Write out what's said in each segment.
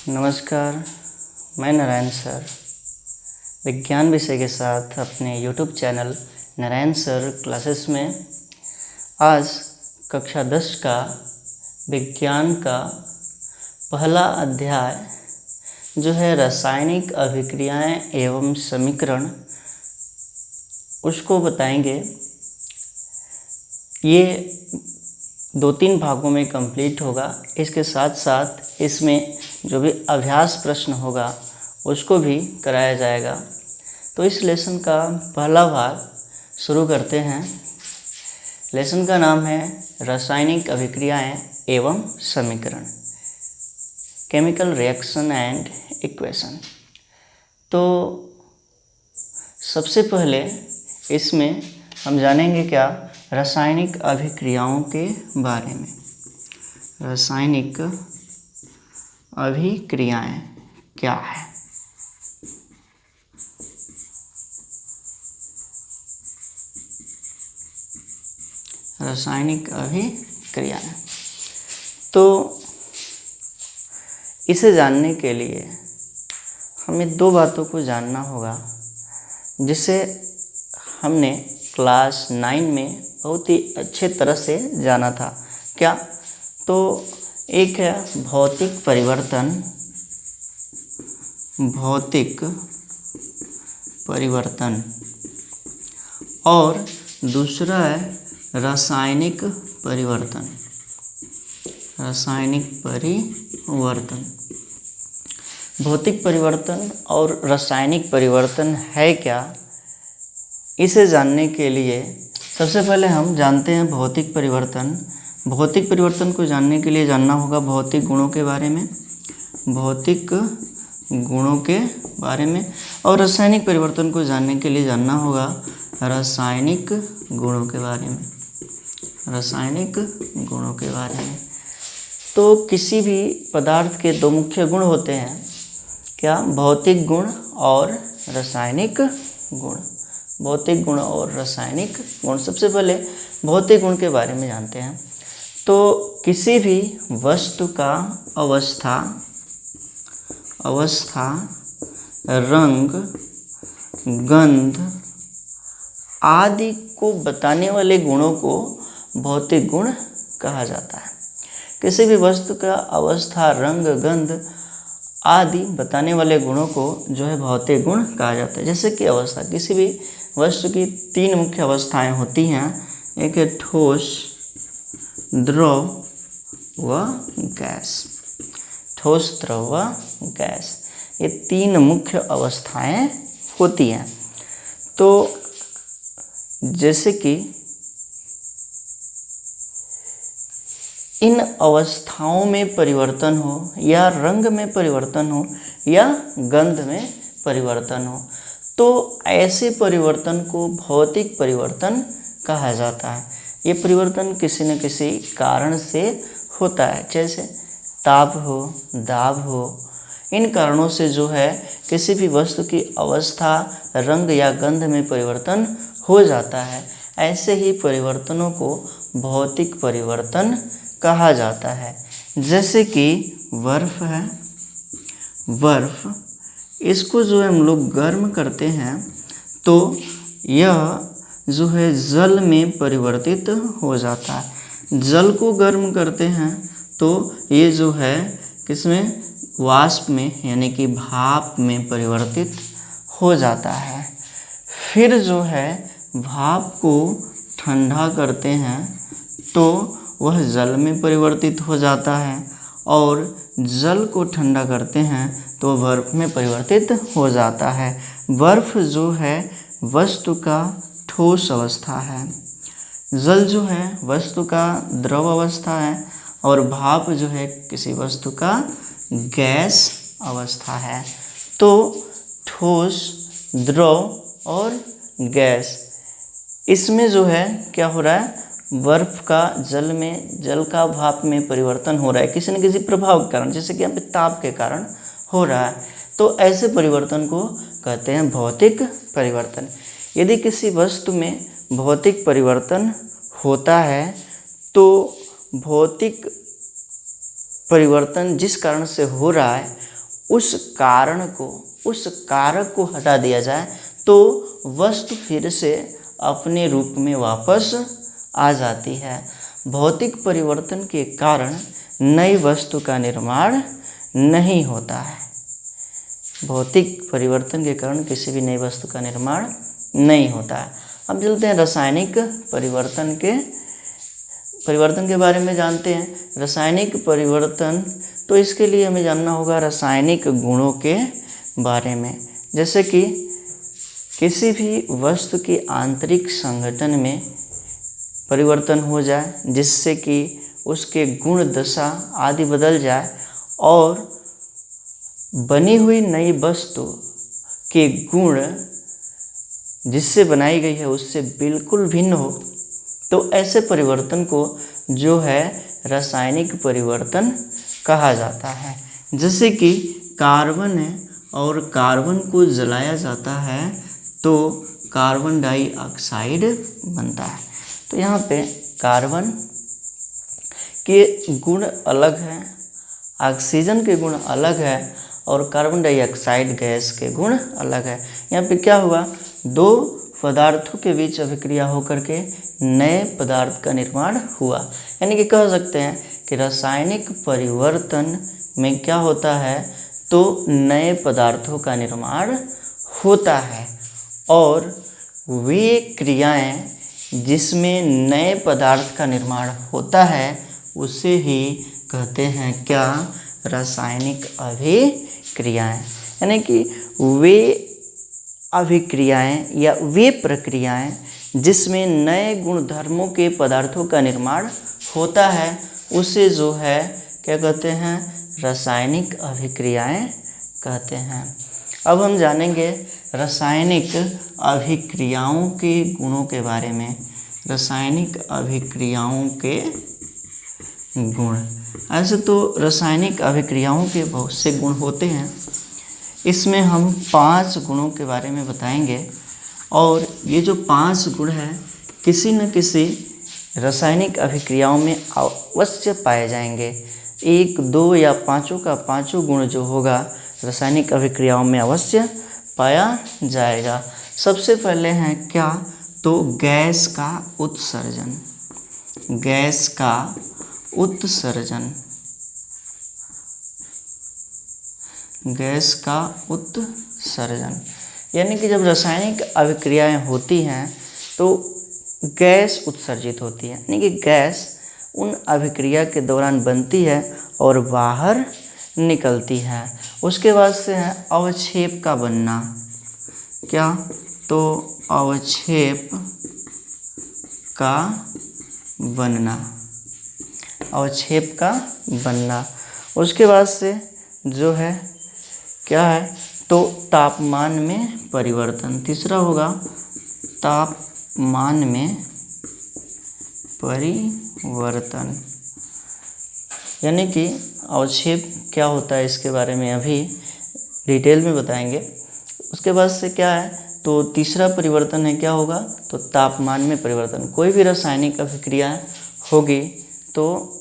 नमस्कार, मैं नारायण सर विज्ञान विषय के साथ अपने YouTube channel Narayan sir classes में आज कक्षा 10 का विज्ञान का पहला अध्याय जो है रासायनिक अभिक्रियाएं एवं समीकरण उसको बताएंगे। ये 2-3 भागों में कंप्लीट होगा। इसके साथ साथ इसमें जो भी अभ्यास प्रश्न होगा उसको भी कराया जाएगा। तो इस लेसन का पहला भाग शुरू करते हैं। लेसन का नाम है रासायनिक अभिक्रियाएं एवं समीकरण, केमिकल रिएक्शन एंड इक्वेशन। तो सबसे पहले इसमें हम जानेंगे क्या, रासायनिक अभिक्रियाओं के बारे में। रासायनिक अभिक्रियाएं क्या है? रासायनिक अभिक्रियाएं, तो इसे जानने के लिए हमें 2 बातों को जानना होगा जिसे हमने क्लास 9 में बहुत ही अच्छे तरह से जाना था। क्या? तो एक है भौतिक परिवर्तन, और दूसरा है रासायनिक परिवर्तन। भौतिक परिवर्तन और रासायनिक परिवर्तन है क्या, इसे जानने के लिए सबसे पहले हम जानते हैं भौतिक परिवर्तन। भौतिक परिवर्तन को जानने के लिए जानना होगा भौतिक गुणों के बारे में, और रासायनिक परिवर्तन को जानने के लिए जानना होगा रासायनिक गुणों के बारे में। तो किसी भी पदार्थ के 2 मुख्य गुण होते हैं, क्या? भौतिक गुण और रासायनिक गुण। भौतिक गुण और रासायनिक गुण। सबसे पहले भौतिक गुण के बारे में जानते हैं। तो किसी भी वस्तु का अवस्था, रंग, गंध आदि को बताने वाले गुणों को भौतिक गुण कहा जाता है। किसी भी वस्तु का अवस्था, रंग, गंध आदि बताने वाले गुणों को जो है भौतिक गुण कहा जाता है। जैसे कि अवस्था, किसी भी वस्तु की 3 मुख्य अवस्थाएं होती हैं। एक है ठोस, द्रव व गैस। ठोस, द्रव व गैस, ये 3 मुख्य अवस्थाएं होती हैं। तो जैसे कि इन अवस्थाओं में परिवर्तन हो, या रंग में परिवर्तन हो, या गंध में परिवर्तन हो, तो ऐसे परिवर्तन को भौतिक परिवर्तन कहा जाता है। ये परिवर्तन किसी न किसी कारण से होता है, जैसे ताप हो, दाब हो। इन कारणों से जो है किसी भी वस्तु की अवस्था, रंग या गंध में परिवर्तन हो जाता है। ऐसे ही परिवर्तनों को भौतिक परिवर्तन कहा जाता है। जैसे कि बर्फ है, बर्फ इसको जो है हम लोग गर्म करते हैं तो यह जो है जल में परिवर्तित हो जाता है। जल को गर्म करते हैं तो ये जो है किसमें, वाष्प में, यानी कि भाप में परिवर्तित हो जाता है। फिर जो है भाप को ठंडा करते हैं तो वह जल में परिवर्तित हो जाता है, और जल को ठंडा करते हैं तो बर्फ में परिवर्तित हो जाता है। बर्फ जो है वस्तु का ठोस अवस्था है, जल जो है वस्तु का द्रव अवस्था है, और भाप जो है किसी वस्तु का गैस अवस्था है। तो ठोस, द्रव और गैस, इसमें जो है क्या हो रहा है, बर्फ का जल में, जल का भाप में परिवर्तन हो रहा है किसी न किसी प्रभाव के कारण, जैसे कि यहाँ पे ताप के कारण हो रहा है। तो ऐसे परिवर्तन को कहते हैं भौतिक परिवर्तन। यदि किसी वस्तु में भौतिक परिवर्तन होता है तो भौतिक परिवर्तन जिस कारण से हो रहा है उस कारण को, उस कारक को हटा दिया जाए तो वस्तु फिर से अपने रूप में वापस आ जाती है। भौतिक परिवर्तन के कारण नई वस्तु का निर्माण नहीं होता है। भौतिक परिवर्तन के कारण किसी भी नई वस्तु का निर्माण नहीं होता है। अब चलते हैं रासायनिक परिवर्तन के बारे में जानते हैं। रासायनिक परिवर्तन, तो इसके लिए हमें जानना होगा रासायनिक गुणों के बारे में। जैसे कि किसी भी वस्तु के आंतरिक संगठन में परिवर्तन हो जाए जिससे कि उसके गुण दशा आदि बदल जाए और बनी हुई नई वस्तु के गुण जिससे बनाई गई है उससे बिल्कुल भिन्न हो, तो ऐसे परिवर्तन को जो है रासायनिक परिवर्तन कहा जाता है। जैसे कि कार्बन है और कार्बन को जलाया जाता है तो कार्बन डाइऑक्साइड बनता है। तो यहाँ पे कार्बन के गुण अलग हैं, ऑक्सीजन के गुण अलग है और कार्बन डाइऑक्साइड गैस के गुण अलग है। यहाँ पे क्या हुआ, दो पदार्थों के बीच अभिक्रिया होकर के नए पदार्थ का निर्माण हुआ। यानी कि कह सकते हैं कि रासायनिक परिवर्तन में क्या होता है, तो नए पदार्थों का निर्माण होता है और वे क्रियाएं जिसमें नए पदार्थ का निर्माण होता है उसे ही कहते हैं क्या, रासायनिक अभिक्रियाएं। यानी कि वे अभिक्रियाएं या वे प्रक्रियाएं जिसमें नए गुणधर्मों के पदार्थों का निर्माण होता है उसे जो है क्या कहते हैं, रासायनिक अभिक्रियाएं कहते हैं। अब हम जानेंगे रासायनिक अभिक्रियाओं के गुणों के बारे में। रासायनिक अभिक्रियाओं के गुण, ऐसे तो रासायनिक अभिक्रियाओं के बहुत से गुण होते हैं, इसमें हम 5 गुणों के बारे में बताएंगे और ये जो 5 गुण हैं किसी न किसी रासायनिक अभिक्रियाओं में अवश्य पाए जाएंगे। 1, 2 या 5 का 5 गुण जो होगा रासायनिक अभिक्रियाओं में अवश्य पाया जाएगा। सबसे पहले हैं क्या, तो गैस का उत्सर्जन। गैस का उत्सर्जन, गैस का उत्सर्जन यानी कि जब रासायनिक अभिक्रियाएं होती हैं तो गैस उत्सर्जित होती है। यानी कि गैस उन अभिक्रिया के दौरान बनती है और बाहर निकलती है। उसके बाद से है अवक्षेप का बनना। क्या, तो अवक्षेप का बनना, अवक्षेप का बनना। उसके बाद से जो है क्या है, तो तापमान में परिवर्तन। तीसरा होगा तापमान में परिवर्तन। यानी कि अवक्षेप क्या होता है इसके बारे में अभी डिटेल में बताएंगे। उसके बाद से क्या है, तो तीसरा परिवर्तन है क्या होगा, तो तापमान में परिवर्तन। कोई भी रासायनिक अभिक्रिया होगी तो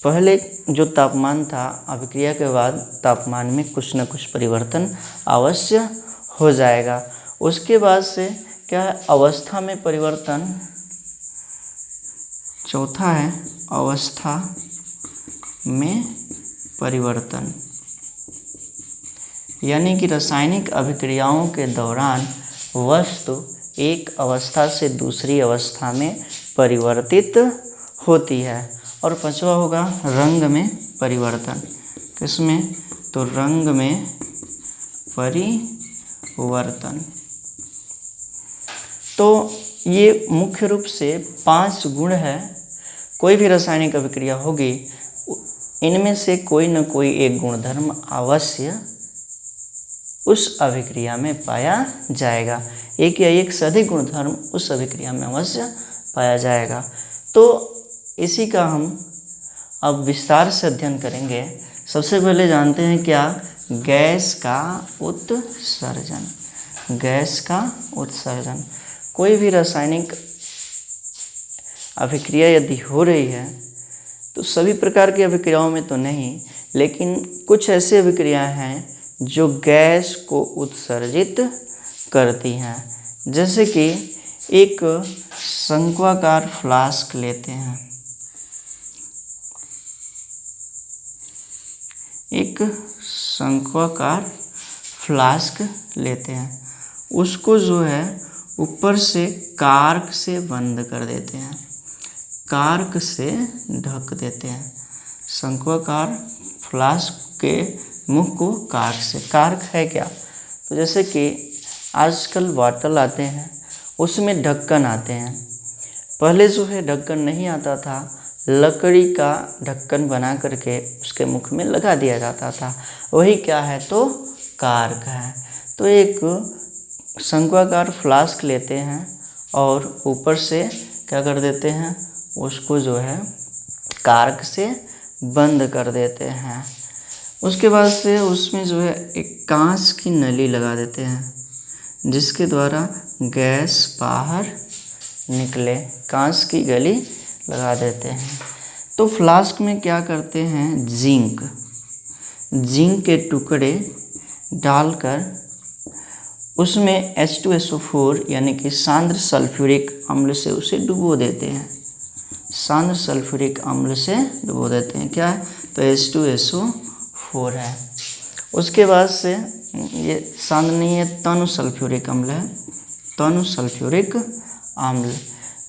पहले जो तापमान था अभिक्रिया के बाद तापमान में कुछ न कुछ परिवर्तन अवश्य हो जाएगा। उसके बाद से क्या है, अवस्था में परिवर्तन। चौथा है अवस्था में परिवर्तन। यानी कि रासायनिक अभिक्रियाओं के दौरान वस्तु एक अवस्था से दूसरी अवस्था में परिवर्तित होती है। और 5वां होगा रंग में परिवर्तन। किसमें, तो रंग में परिवर्तन। तो ये मुख्य रूप से 5 गुण है। कोई भी रासायनिक अभिक्रिया होगी इनमें से कोई न कोई एक गुणधर्म अवश्य उस अभिक्रिया में पाया जाएगा। एक या एक से अधिक गुणधर्म उस अभिक्रिया में अवश्य पाया जाएगा। तो इसी का हम अब विस्तार से अध्ययन करेंगे। सबसे पहले जानते हैं क्या, गैस का उत्सर्जन। गैस का उत्सर्जन, कोई भी रासायनिक अभिक्रिया यदि हो रही है तो सभी प्रकार की अभिक्रियाओं में तो नहीं, लेकिन कुछ ऐसी अभिक्रियाएं हैं जो गैस को उत्सर्जित करती हैं। जैसे कि एक शंक्वाकार फ्लास्क लेते हैं, एक शंक्वाकार फ्लास्क लेते हैं, उसको जो है ऊपर से कार्क से बंद कर देते हैं, कार्क से ढक देते हैं। शंक्वाकार फ्लास्क के मुख को कार्क से, कार्क है क्या, तो जैसे कि आजकल बॉटल आते हैं उसमें ढक्कन आते हैं, पहले जो है ढक्कन नहीं आता था, लकड़ी का ढक्कन बना करके उसके मुख में लगा दिया जाता था, वही क्या है तो कार्क है। तो एक शंक्वाकार फ्लास्क लेते हैं और ऊपर से क्या कर देते हैं, उसको जो है कार्क से बंद कर देते हैं। उसके बाद से उसमें जो है एक कांच की नली लगा देते हैं जिसके द्वारा गैस बाहर निकले, कांच की गली लगा देते हैं। तो फ्लास्क में क्या करते हैं, जिंक के टुकड़े डालकर उसमें H2SO4 यानी कि सांद्र सल्फ्यूरिक अम्ल से उसे डुबो देते हैं, सांद्र सल्फ्यूरिक अम्ल से डुबो देते हैं। क्या है तो H2SO4 है। उसके बाद से ये सांद्र नहीं है, तनु सल्फ्यूरिक अम्ल है, तनु सल्फ्यूरिक अम्ल।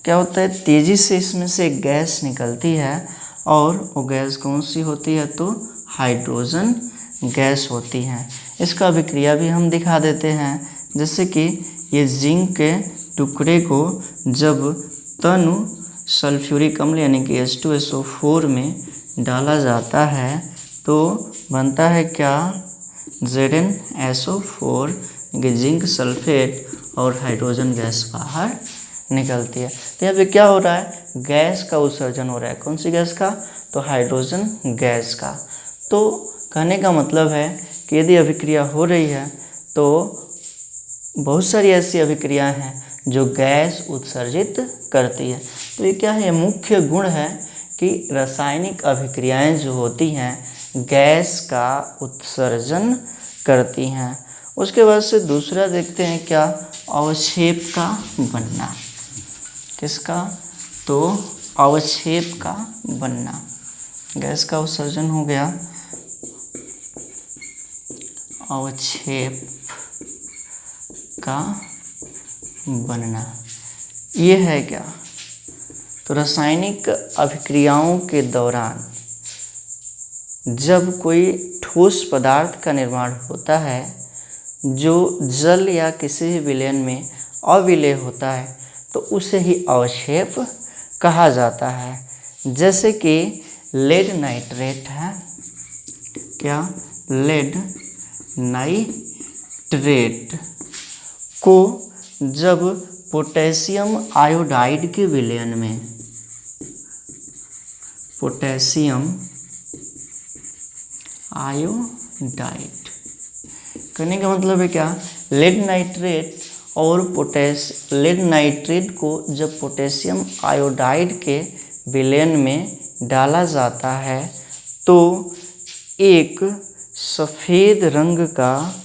क्या होता है, तेज़ी से इसमें से गैस निकलती है और वो गैस कौन सी होती है तो हाइड्रोजन गैस होती है। इसका अभिक्रिया भी हम दिखा देते हैं, जैसे कि ये जिंक के टुकड़े को जब तनु सल्फ्यूरिक अम्ल यानी कि H2SO4 में डाला जाता है तो बनता है क्या, ZnSO4 कि जिंक सल्फेट और हाइड्रोजन गैस बाहर निकलती है। तो यहाँ पे क्या हो रहा है, गैस का उत्सर्जन हो रहा है, कौन सी गैस का तो हाइड्रोजन गैस का। तो कहने का मतलब है कि यदि अभिक्रिया हो रही है तो बहुत सारी ऐसी अभिक्रियाएं हैं जो गैस उत्सर्जित करती है। तो ये क्या है, ये मुख्य गुण है कि रासायनिक अभिक्रियाएं जो होती हैं गैस का उत्सर्जन करती हैं। उसके बाद से दूसरा देखते हैं क्या, अवक्षेप का बनना। किसका तो अवक्षेप का बनना, गैस का उत्सर्जन हो गया, अवक्षेप का बनना ये है क्या, तो रासायनिक अभिक्रियाओं के दौरान जब कोई ठोस पदार्थ का निर्माण होता है जो जल या किसी भी विलयन में अविलेय होता है तो उसे ही अवक्षेप कहा जाता है। जैसे कि लेड नाइट्रेट है, क्या लेड नाइट्रेट को जब पोटेशियम आयोडाइड के विलयन में, पोटेशियम आयोडाइड करने का मतलब है क्या, लेड नाइट्रेट और लेड नाइट्रेट को जब पोटेशियम आयोडाइड के विलयन में डाला जाता है तो एक सफ़ेद रंग का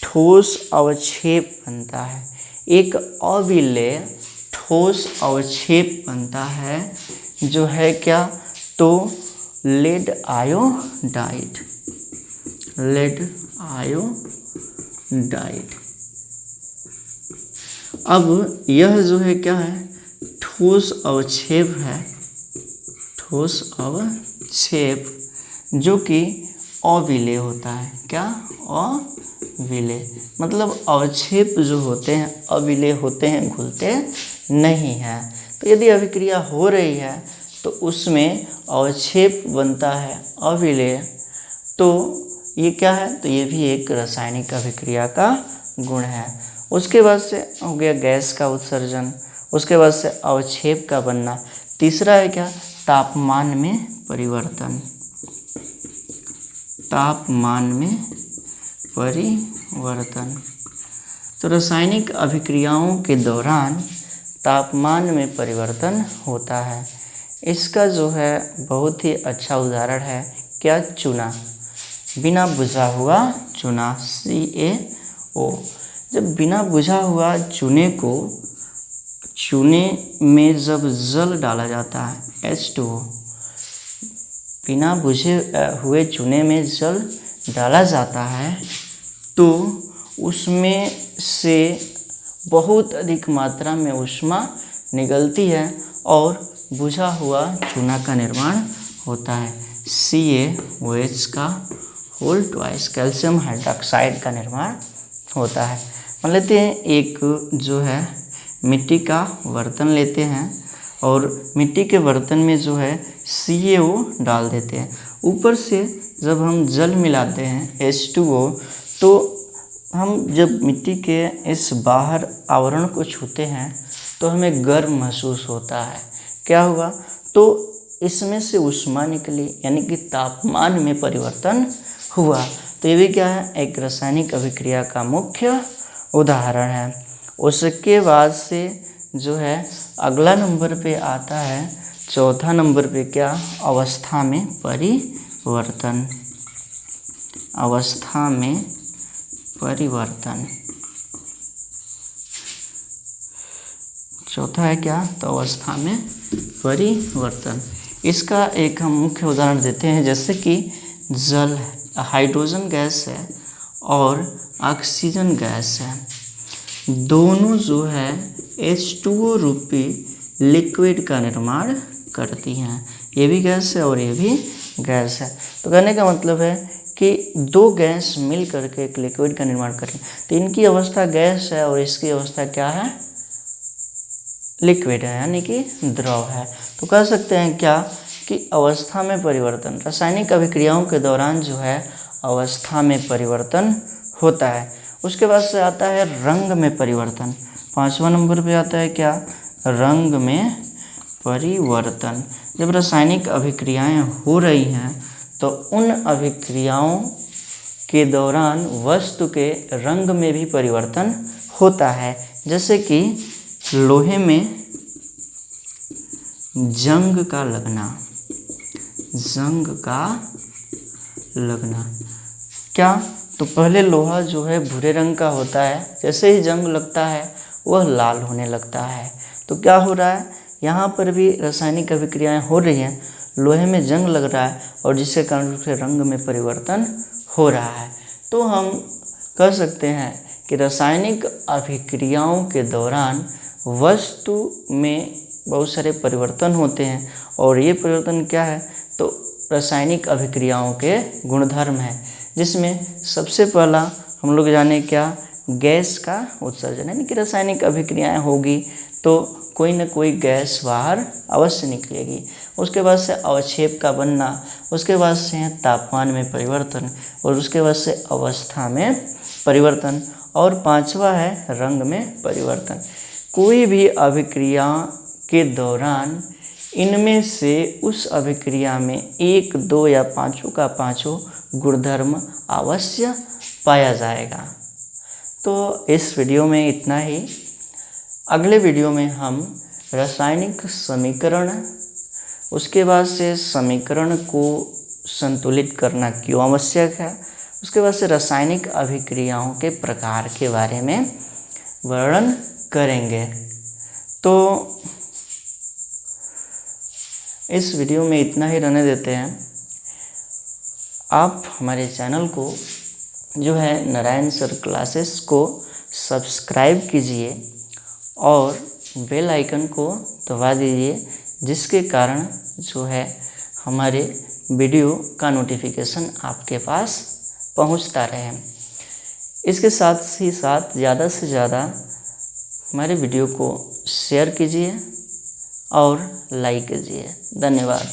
ठोस अवक्षेप बनता है, एक अविलेय ठोस अवक्षेप बनता है जो है क्या तो लेड आयोडाइड, लेड आयोडाइड। अब यह जो है क्या है, ठोस अवक्षेप है, ठोस अवक्षेप जो कि अविलेय होता है। क्या अविलेय मतलब अवक्षेप जो होते हैं अविलेय होते हैं, घुलते नहीं हैं। तो यदि अभिक्रिया हो रही है तो उसमें अवक्षेप बनता है अविलेय, तो ये क्या है तो ये भी एक रासायनिक अभिक्रिया का गुण है। उसके बाद से हो गया गैस का उत्सर्जन, उसके बाद से अवक्षेप का बनना। तीसरा है क्या, तापमान में परिवर्तन, तापमान में परिवर्तन। तो रासायनिक अभिक्रियाओं के दौरान तापमान में परिवर्तन होता है। इसका जो है बहुत ही अच्छा उदाहरण है क्या, चूना। बिना बुझा हुआ चूना CaO। जब बिना बुझा हुआ चूने में जब जल डाला जाता है H2O, बिना बुझे हुए चूने में जल डाला जाता है तो उसमें से बहुत अधिक मात्रा में ऊष्मा निकलती है और बुझा हुआ चूना का निर्माण होता है। CaOH का होल ट्वाइस कैल्शियम हाइड्रोक्साइड का निर्माण होता है। मान लेते हैं एक जो है मिट्टी का बर्तन लेते हैं और मिट्टी के बर्तन में जो है CaO डाल देते हैं। ऊपर से जब हम जल मिलाते हैं H2O, तो हम जब मिट्टी के इस बाहर आवरण को छूते हैं तो हमें गर्म महसूस होता है। क्या हुआ? तो इसमें से ऊष्मा निकली, यानी कि तापमान में परिवर्तन हुआ। तो ये भी क्या है? एक रासायनिक अभिक्रिया का मुख्य उदाहरण है। उसके बाद से जो है अगला नंबर पे आता है, चौथा नंबर पे क्या? अवस्था में परिवर्तन। अवस्था में परिवर्तन चौथा है क्या? तो अवस्था में परिवर्तन। इसका एक हम मुख्य उदाहरण देते हैं, जैसे कि जल हाइड्रोजन गैस है और ऑक्सीजन गैस है, दोनों जो है H2O रूपी लिक्विड का निर्माण करती हैं। ये भी गैस है और ये भी गैस है। तो कहने का मतलब है कि दो गैस मिल करके एक लिक्विड का निर्माण करें, तो इनकी अवस्था गैस है और इसकी अवस्था क्या है? लिक्विड है, यानी कि द्रव है। तो कह सकते हैं क्या कि अवस्था में परिवर्तन, रासायनिक अभिक्रियाओं के दौरान जो है अवस्था में परिवर्तन होता है। उसके बाद से आता है रंग में परिवर्तन। पांचवा नंबर पे आता है क्या? रंग में परिवर्तन। जब रासायनिक अभिक्रियाएं हो रही हैं तो उन अभिक्रियाओं के दौरान वस्तु के रंग में भी परिवर्तन होता है। जैसे कि लोहे में जंग का लगना, क्या? तो पहले लोहा जो है भूरे रंग का होता है, जैसे ही जंग लगता है वह लाल होने लगता है। तो क्या हो रहा है? यहाँ पर भी रासायनिक अभिक्रियाएं हो रही हैं, लोहे में जंग लग रहा है और जिसके कारण उसके रंग में परिवर्तन हो रहा है। तो हम कह सकते हैं कि रासायनिक अभिक्रियाओं के दौरान वस्तु में बहुत सारे परिवर्तन होते हैं और ये परिवर्तन क्या है? तो रासायनिक अभिक्रियाओं के गुणधर्म है, जिसमें सबसे पहला हम लोग जाने क्या? गैस का उत्सर्जन, यानी कि रासायनिक अभिक्रियाएं होगी तो कोई न कोई गैस बाहर अवश्य निकलेगी। उसके बाद से अवक्षेप का बनना, उसके बाद से है तापमान में परिवर्तन और उसके बाद से अवस्था में परिवर्तन, और पांचवा है रंग में परिवर्तन। कोई भी अभिक्रिया के दौरान इनमें से उस अभिक्रिया में एक, दो या पांचों का पांचों गुणधर्म अवश्य पाया जाएगा। तो इस वीडियो में इतना ही। अगले वीडियो में हम रासायनिक समीकरण, उसके बाद से समीकरण को संतुलित करना क्यों आवश्यक है, उसके बाद से रासायनिक अभिक्रियाओं के प्रकार के बारे में वर्णन करेंगे। तो इस वीडियो में इतना ही रहने देते हैं। आप हमारे चैनल को जो है नारायण सर क्लासेस को सब्सक्राइब कीजिए और बेल आइकन को दबा दीजिए, जिसके कारण जो है हमारे वीडियो का नोटिफिकेशन आपके पास पहुंचता रहे। इसके साथ ही साथ ज़्यादा से ज़्यादा हमारे वीडियो को शेयर कीजिए और लाइक कीजिए। धन्यवाद।